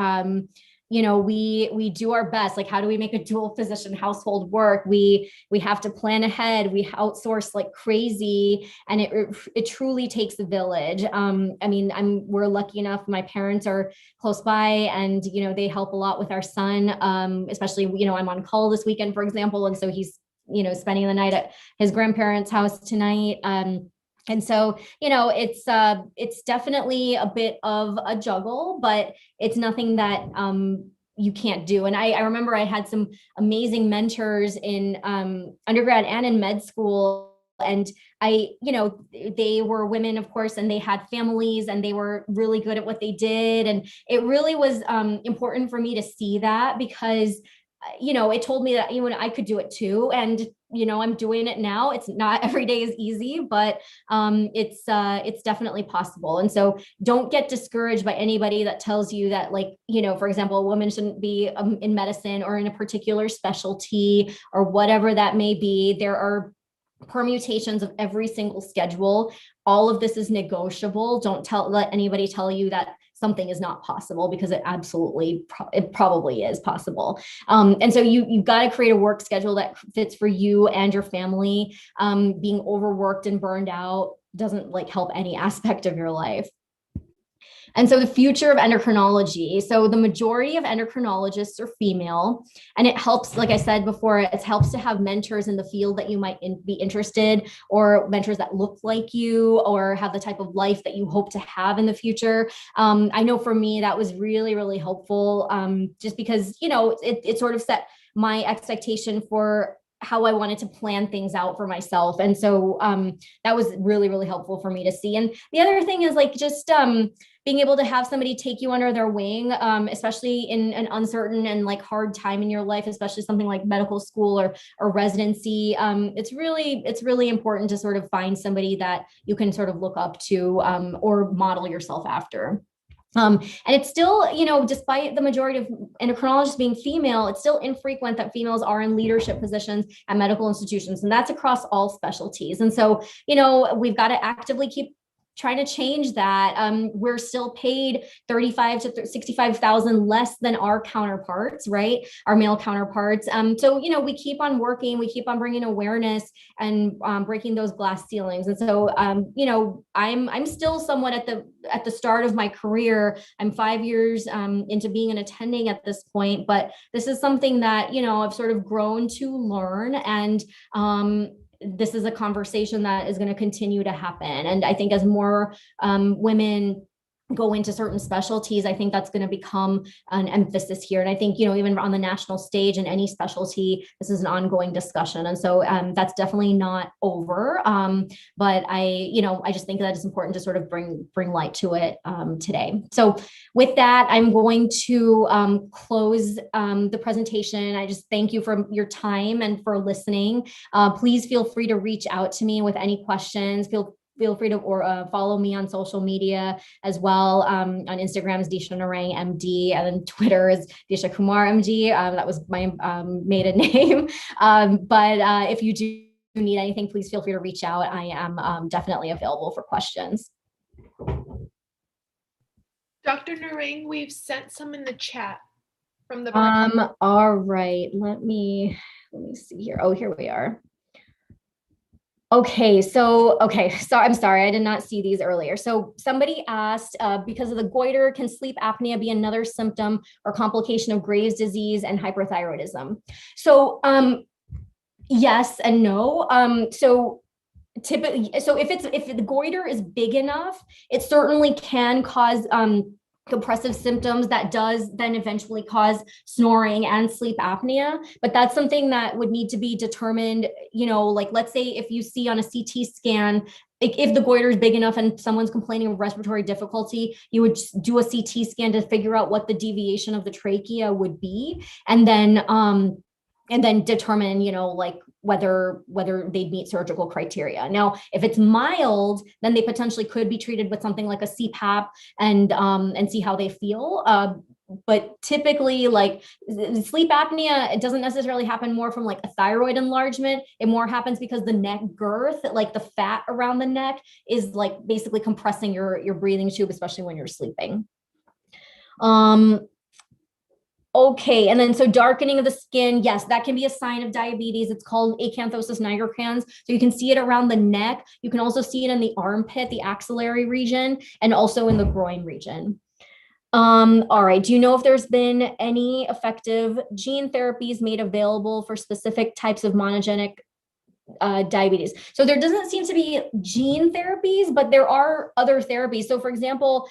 we do our best. Like, how do we make a dual physician household work? We have to plan ahead. We outsource like crazy, and it truly takes a village. We're lucky enough. My parents are close by, and they help a lot with our son. Especially, I'm on call this weekend, for example, and so he's spending the night at his grandparents' house tonight. And so, it's definitely a bit of a juggle, but it's nothing that you can't do. And I remember I had some amazing mentors in undergrad and in med school. And they were women, of course, and they had families, and they were really good at what they did. And it really was important for me to see that, because it told me that I could do it too. And I'm doing it now. It's not every day is easy, but it's definitely possible. And so don't get discouraged by anybody that tells you that, like, for example, a woman shouldn't be in medicine or in a particular specialty or whatever that may be. There are permutations of every single schedule. All of this is negotiable. Don't let anybody tell you that something is not possible, because it probably is possible. And so you've got to create a work schedule that fits for you and your family. Being overworked and burned out doesn't help any aspect of your life. And so the future of endocrinology. So the majority of endocrinologists are female, and it helps, like I said before, it helps to have mentors in the field that you might be interested, or mentors that look like you or have the type of life that you hope to have in the future. I know for me, that was really, really helpful, just because, it sort of set my expectation for how I wanted to plan things out for myself. And so that was really, really helpful for me to see. And the other thing is just being able to have somebody take you under their wing, especially in an uncertain and hard time in your life, especially something like medical school or residency. It's really important to sort of find somebody that you can sort of look up to or model yourself after. And it's still, despite the majority of endocrinologists being female, it's still infrequent that females are in leadership positions at medical institutions, and that's across all specialties. And so, we've got to actively keep trying to change that. We're still paid $35,000 to $65,000 less than our counterparts, right? Our male counterparts. So, we keep on working, we keep on bringing awareness and breaking those glass ceilings. And so, I'm still somewhat at the start of my career. I'm 5 years into being an attending at this point, but this is something that, I've sort of grown to learn, and this is a conversation that is going to continue to happen. And I think as more women go into certain specialties, I think that's going to become an emphasis here. And I think, even on the national stage in any specialty, this is an ongoing discussion. And so that's definitely not over. But I just think that it's important to sort of bring light to it today. So with that, I'm going to close the presentation. I just thank you for your time and for listening. Please feel free to reach out to me with any questions. Feel free to follow me on social media as well. On Instagram is Disha Narang MD, and then Twitter is Disha Kumar MD. That was my maiden name. But if you do need anything, please feel free to reach out. I am definitely available for questions. Dr. Narang, we've sent some in the chat from the all right, let me see here. Oh, here we are. Okay, so I'm sorry, I did not see these earlier. So somebody asked, because of the goiter, can sleep apnea be another symptom or complication of Graves' disease and hyperthyroidism? So yes and no. So typically, so if the goiter is big enough, it certainly can cause compressive symptoms that does then eventually cause snoring and sleep apnea. But that's something that would need to be determined, let's say if you see on a CT scan, if the goiter is big enough and someone's complaining of respiratory difficulty, you would just do a CT scan to figure out what the deviation of the trachea would be. And then determine, whether they'd meet surgical criteria. Now, if it's mild, then they potentially could be treated with something like a CPAP and see how they feel. But typically, sleep apnea, it doesn't necessarily happen more from a thyroid enlargement. It more happens because the neck girth, the fat around the neck, is basically compressing your breathing tube, especially when you're sleeping. Okay, and then so darkening of the skin, yes, that can be a sign of diabetes. It's called acanthosis nigricans. So you can see it around the neck. You can also see it in the armpit, the axillary region, and also in the groin region. All right, do you know if there's been any effective gene therapies made available for specific types of monogenic diabetes? So there doesn't seem to be gene therapies, but there are other therapies. So for example,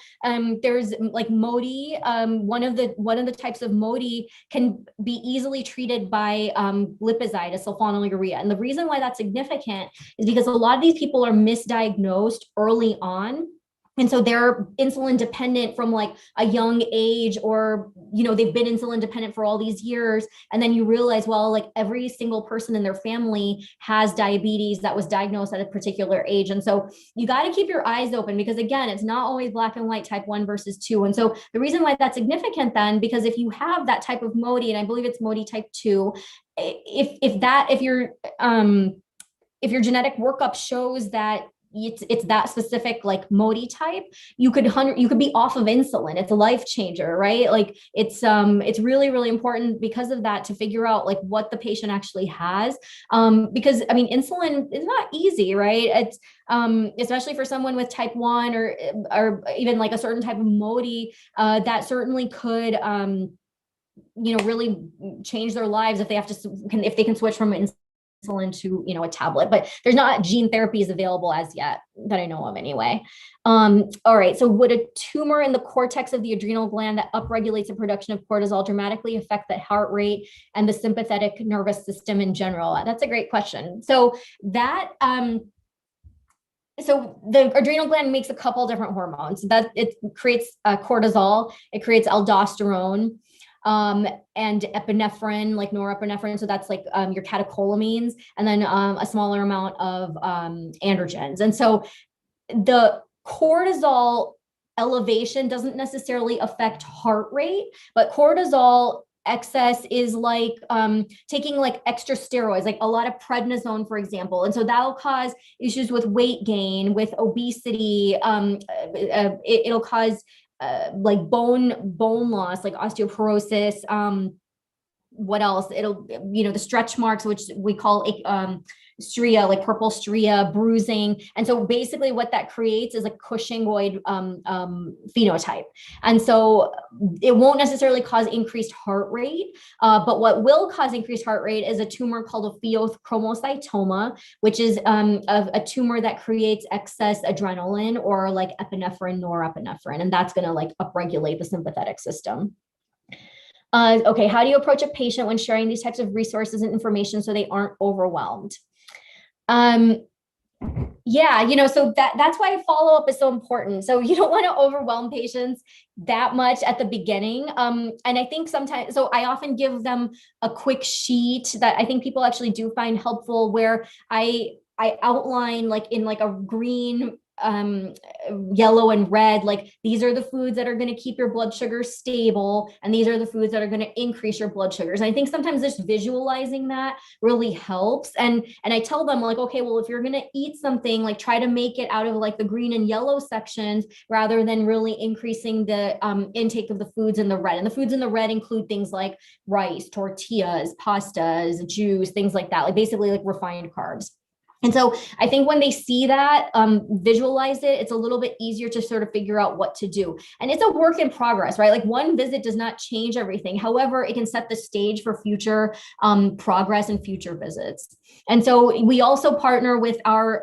there's MODY. One of the types of MODY can be easily treated by glipizide, a sulfonylurea. And the reason why that's significant is because a lot of these people are misdiagnosed early on. And so they're insulin dependent from like a young age, or, they've been insulin dependent for all these years. And then you realize, well, like every single person in their family has diabetes that was diagnosed at a particular age. And so you got to keep your eyes open, because again, it's not always black and white, type 1 versus 2. And so the reason why that's significant then, because if you have that type of MODY, and I believe it's MODY type 2, if your genetic workup shows that it's that specific like MODY type, you could be off of insulin. It's a life changer, right? Like it's really, really important because of that to figure out like what the patient actually has. Because I mean, insulin is not easy, right? It's especially for someone with type 1 or even like a certain type of MODY, that certainly could really change their lives if they can switch from insulin to a tablet. But there's not gene therapies available as yet that I know of anyway. All right, so would a tumor in the cortex of the adrenal gland that upregulates the production of cortisol dramatically affect the heart rate and the sympathetic nervous system in general? That's a great question. So that so the adrenal gland makes a couple different hormones. That it creates cortisol, it creates aldosterone, and epinephrine, like norepinephrine. So that's like your catecholamines, and then a smaller amount of androgens. And so the cortisol elevation doesn't necessarily affect heart rate, but cortisol excess is like taking like extra steroids, like a lot of prednisone, for example. And so that'll cause issues with weight gain, with obesity. It'll cause like bone loss, like osteoporosis. What else? It'll, the stretch marks, which we call stria, like purple stria, bruising. And so basically what that creates is a Cushingoid phenotype. And so it won't necessarily cause increased heart rate, but what will cause increased heart rate is a tumor called a pheochromocytoma, which is a tumor that creates excess adrenaline or like epinephrine, norepinephrine, and that's going to like upregulate the sympathetic system. Okay, how do you approach a patient when sharing these types of resources and information so they aren't overwhelmed? Yeah, so that's why follow-up is so important. So you don't want to overwhelm patients that much at the beginning. And I think sometimes, so I often give them a quick sheet that I think people actually do find helpful, where I outline like in like a green, yellow and red, like these are the foods that are going to keep your blood sugar stable, and these are the foods that are going to increase your blood sugars. And I think sometimes just visualizing that really helps. And I tell them like, okay, well, if you're going to eat something, like try to make it out of like the green and yellow sections rather than really increasing the intake of the foods in the red. And the foods in the red include things like rice, tortillas, pastas, juice, things like that, like basically like refined carbs. And so I think when they see that, visualize it, it's a little bit easier to sort of figure out what to do. And it's a work in progress, right? Like one visit does not change everything. However, it can set the stage for future progress and future visits. And so we also partner with our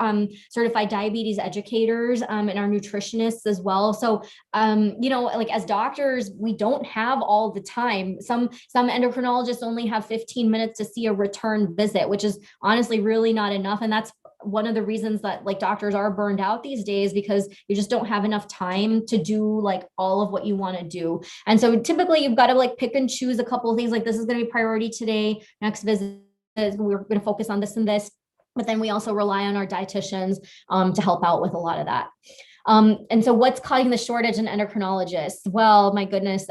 certified diabetes educators and our nutritionists as well. So, like as doctors, we don't have all the time. Some endocrinologists only have 15 minutes to see a return visit, which is honestly really not enough. And that's one of the reasons that like doctors are burned out these days, because you just don't have enough time to do like all of what you want to do. And so typically you've got to like pick and choose a couple of things, like this is going to be priority today, next visit we're going to focus on this and this, but then we also rely on our dietitians to help out with a lot of that. And so what's causing the shortage in endocrinologists? Well, my goodness.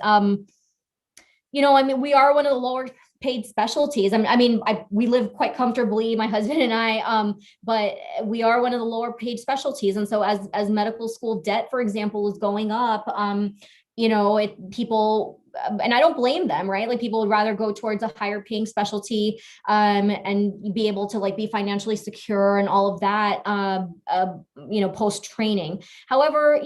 We are one of the lower paid specialties. We live quite comfortably, my husband and I, but we are one of the lower paid specialties. And so as medical school debt, for example, is going up, people, and I don't blame them, right? Like people would rather go towards a higher paying specialty, and be able to like be financially secure and all of that, post training. However,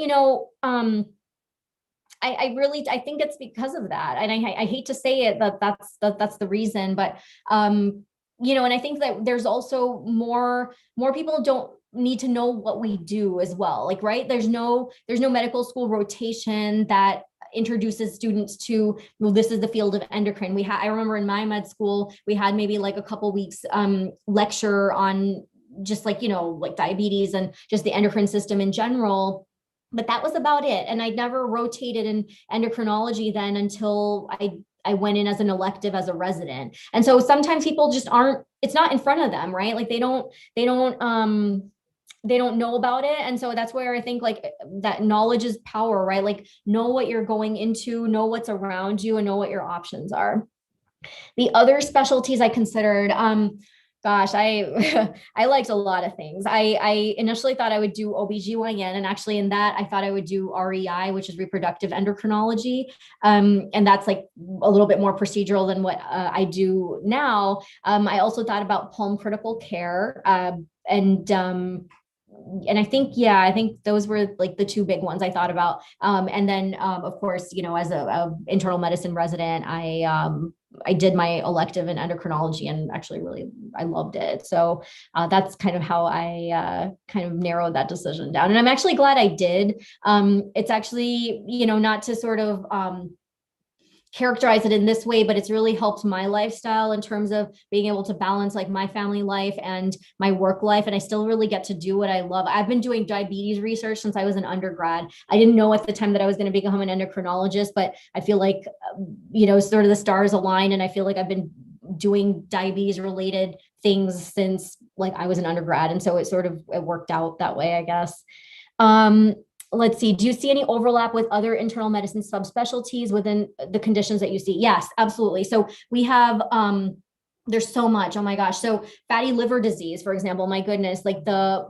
I think it's because of that. And I hate to say it, that's the reason, but, and I think that there's also more people don't need to know what we do as well. Like, right. There's no medical school rotation that introduces students to, well, this is the field of endocrine. I remember in my med school, we had maybe like a couple weeks, lecture on just like, like diabetes and just the endocrine system in general. but that was about it. And I never rotated in endocrinology then until I went in as an elective as a resident. And so sometimes people just aren't, it's not in front of them, right? Like they don't know about it. And so that's where I think like that knowledge is power, right? Like know what you're going into, know what's around you, and know what your options are. The other specialties I considered, gosh, I I liked a lot of things. I initially thought I would do OBGYN, and actually in that I thought I would do REI, which is reproductive endocrinology. And that's like a little bit more procedural than what I do now. I also thought about pulm critical care, and I think, yeah, I think those were like the two big ones I thought about. And then, of course, you know, as a internal medicine resident, I did my elective in endocrinology, and actually really, I loved it. So that's kind of how I kind of narrowed that decision down. And I'm actually glad I did. It's actually, you know, not to sort of characterize it in this way, but it's really helped my lifestyle in terms of being able to balance like my family life and my work life. And I still really get to do what I love. I've been doing diabetes research since I was an undergrad. I didn't know at the time that I was going to become an endocrinologist, but I feel like, you know, sort of the stars aligned. And I feel like I've been doing diabetes related things since like I was an undergrad. And so it worked out that way, I guess. Let's see, do you see any overlap with other internal medicine subspecialties within the conditions that you see? Yes, absolutely. So we have, there's so much, oh my gosh. So fatty liver disease, for example, my goodness, like the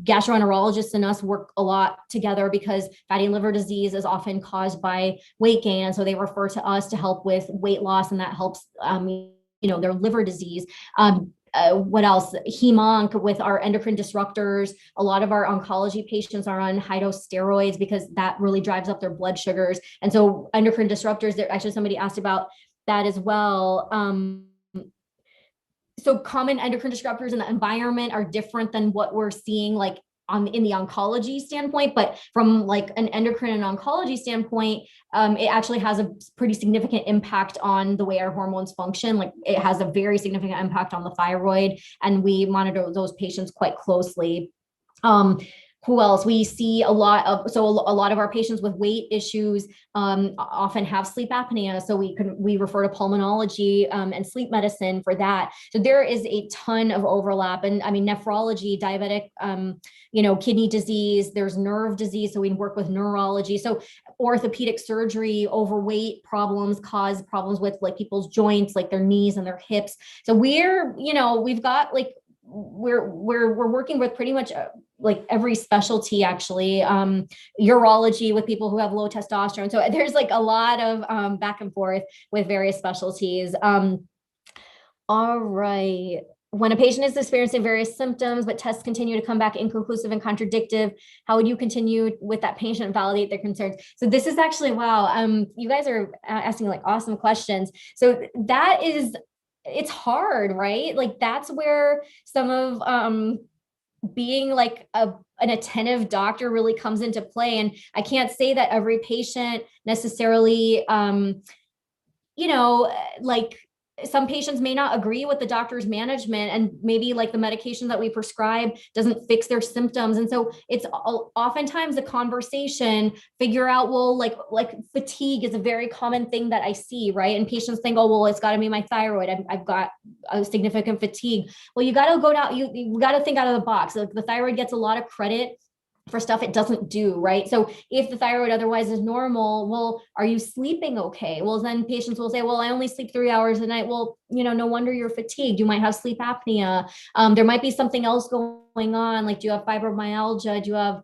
gastroenterologists and us work a lot together because fatty liver disease is often caused by weight gain. And so they refer to us to help with weight loss, and that helps, you know, their liver disease. What else? Hem-onc with our endocrine disruptors. A lot of our oncology patients are on high dose steroids because that really drives up their blood sugars. And so endocrine disruptors, there actually somebody asked about that as well. So common endocrine disruptors in the environment are different than what we're seeing like in the oncology standpoint, but from like an endocrine and oncology standpoint, it actually has a pretty significant impact on the way our hormones function. Like it has a very significant impact on the thyroid, and we monitor those patients quite closely. Who else? We see a lot of our patients with weight issues often have sleep apnea. So we refer to pulmonology and sleep medicine for that. So there is a ton of overlap. And I mean, nephrology, diabetic, you know, kidney disease, there's nerve disease. So we work with neurology. So orthopedic surgery, overweight problems cause problems with like people's joints, like their knees and their hips. So we're, you know, we've got like, we're working with pretty much like every specialty, actually. Urology with people who have low testosterone. So there's like a lot of back and forth with various specialties. All right. When a patient is experiencing various symptoms, but tests continue to come back inconclusive and contradictive, how would you continue with that patient and validate their concerns? So this is actually, wow. You guys are asking like awesome questions. So that is, it's hard, right? Like that's where some of being like an attentive doctor really comes into play. And I can't say that every patient necessarily, you know, like some patients may not agree with the doctor's management, and maybe like the medication that we prescribe doesn't fix their symptoms. And so it's oftentimes a conversation, figure out, well, like fatigue is a very common thing that I see, right? And patients think, oh, well, it's got to be my thyroid. I've got a significant fatigue. Well, you got to go down, you got to think out of the box. Like the thyroid gets a lot of credit for stuff it doesn't do, right? So if the thyroid otherwise is normal, well, are you sleeping okay? Well, then patients will say, well, I only sleep 3 hours a night. Well, you know, no wonder you're fatigued. You might have sleep apnea. There might be something else going on. Like, do you have fibromyalgia? Do you have,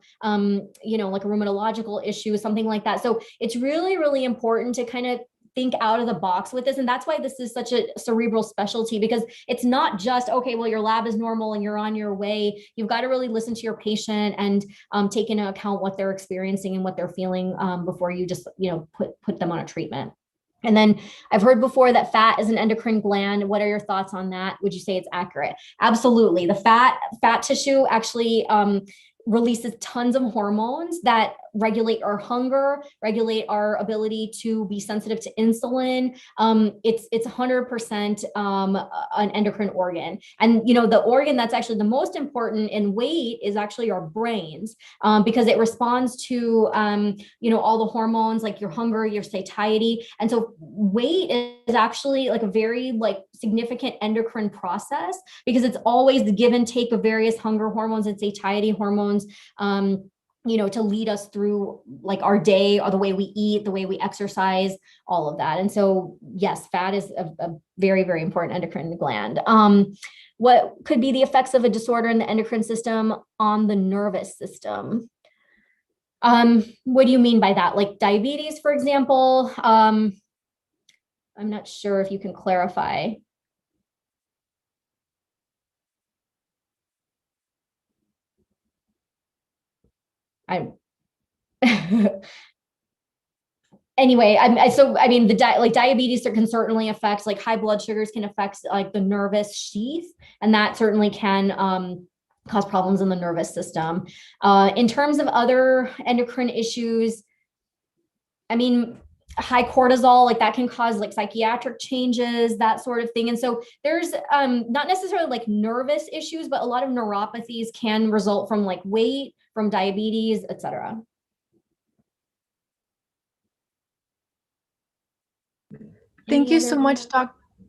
you know, like a rheumatological issue, something like that? So it's really, really important to kind of think out of the box with this. And that's why this is such a cerebral specialty, because it's not just, okay, well, your lab is normal and you're on your way. You've got to really listen to your patient and take into account what they're experiencing and what they're feeling before you just, you know, put them on a treatment. And then I've heard before that fat is an endocrine gland. What are your thoughts on that? Would you say it's accurate? Absolutely. The fat tissue actually, releases tons of hormones that regulate our hunger, regulate our ability to be sensitive to insulin. It's 100% an endocrine organ. And, the organ that's actually the most important in weight is actually our brains, because it responds to, all the hormones like your hunger, your satiety. And so weight is actually like a very significant endocrine process, because it's always the give and take of various hunger hormones and satiety hormones, to lead us through our day, or the way we eat, the way we exercise, all of that. And so, yes, fat is a very, very important endocrine gland. What could be the effects of a disorder in the endocrine system on the nervous system? What do you mean by that? Like diabetes, for example? I'm not sure if you can clarify. Anyway, diabetes can certainly affect, high blood sugars can affect the nervous sheath, and that certainly can cause problems in the nervous system. In terms of other endocrine issues, high cortisol, that can cause psychiatric changes, that sort of thing. And so there's not necessarily nervous issues, but a lot of neuropathies can result from weight, from diabetes, etc. Thank you so much,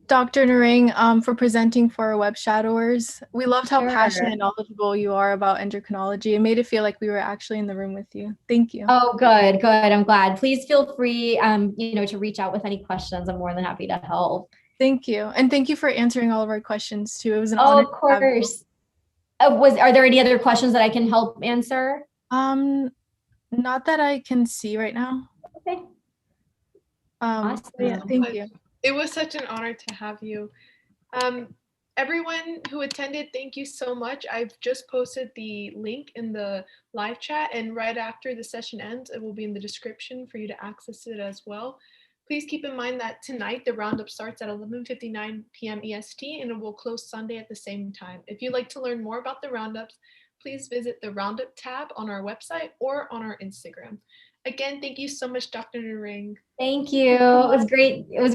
Dr. Narang, for presenting for our web shadowers. We loved how passionate and knowledgeable you are about endocrinology. It made it feel like we were actually in the room with you. Thank you. Oh, good. I'm glad. Please feel free, to reach out with any questions. I'm more than happy to help. Thank you. And thank you for answering all of our questions too. It was an honor. Of course. Are there any other questions that I can help answer? Not that I can see right now. Okay. Awesome. Yeah, thank you. It was such an honor to have you. Everyone who attended, thank you so much. I've just posted the link in the live chat, and right after the session ends, it will be in the description for you to access it as well. Please keep in mind that tonight the roundup starts at 11:59 p.m. EST, and it will close Sunday at the same time. If you'd like to learn more about the roundups, please visit the roundup tab on our website or on our Instagram. Again, thank you so much, Dr. Narang. Thank you. It was great.